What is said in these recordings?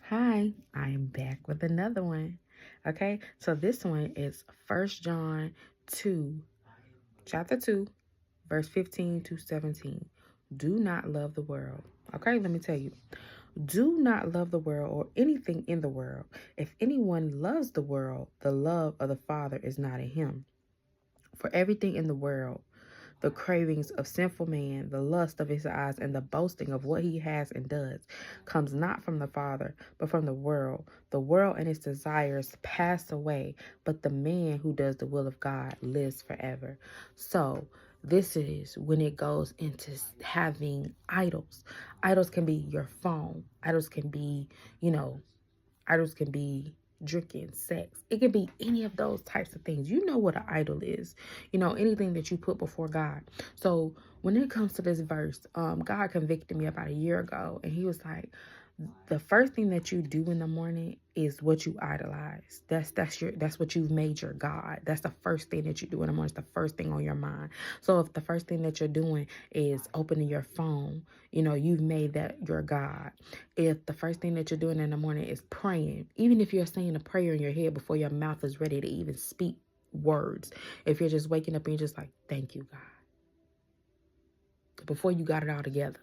Hi, I am back with another one. Okay, so this one is 1 John 2, chapter 2, verse 15 to 17. Do not love the world. Okay, let me tell you. Do not love the world or anything in the world. If anyone loves the world, the love of the Father is not in him. For everything in the world, the cravings of sinful man, the lust of his eyes, and the boasting of what he has and does, comes not from the Father, but from the world. The world and its desires pass away, but the man who does the will of God lives forever. So, this is when it goes into having idols. Idols can be your phone. Idols can be, idols can be drinking, sex. It can be any of those types of things. You know what an idol is. Anything that you put before God. So when it comes to this verse, God convicted me about a year ago, and he was like, the first thing that you do in the morning is what you idolize. That's what you've made your God. That's the first thing that you do in the morning. It's the first thing on your mind. So if the first thing that you're doing is opening your phone, you've made that your God. If the first thing that you're doing in the morning is praying, even if you're saying a prayer in your head before your mouth is ready to even speak words, if you're just waking up and you're just like, thank you, God, before you got it all together,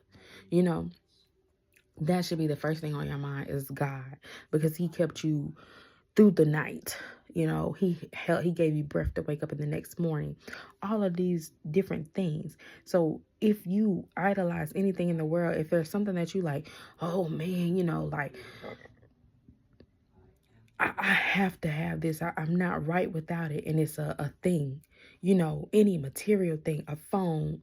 that should be the first thing on your mind is God, because he kept you through the night. He gave you breath to wake up in the next morning. All of these different things. So if you idolize anything in the world, if there's something that you like, oh man, like I have to have this. I'm not right without it. And it's a thing, any material thing, a phone,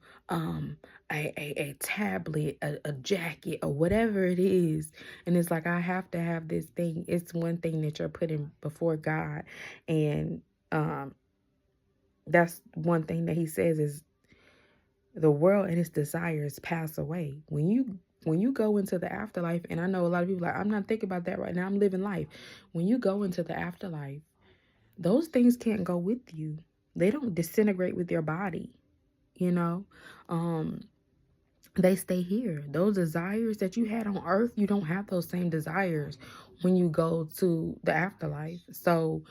a tablet, a jacket, or whatever it is. And it's like, I have to have this thing. It's one thing that you're putting before God. And that's one thing that he says is the world and its desires pass away. When you go into the afterlife, and I know a lot of people are like, I'm not thinking about that right now, I'm living life. When you go into the afterlife, those things can't go with you. They don't disintegrate with your body, they stay here. Those desires that you had on earth, you don't have those same desires when you go to the afterlife. So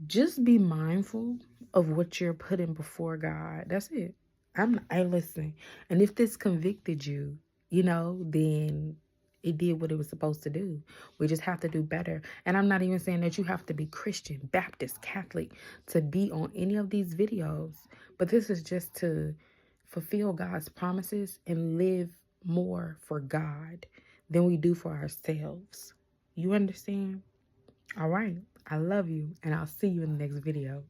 just be mindful of what you're putting before God. That's it. I listen. And if this convicted you, then it did what it was supposed to do. We just have to do better. And I'm not even saying that you have to be Christian, Baptist, Catholic to be on any of these videos. But this is just to fulfill God's promises and live more for God than we do for ourselves. You understand? All right. I love you, and I'll see you in the next video.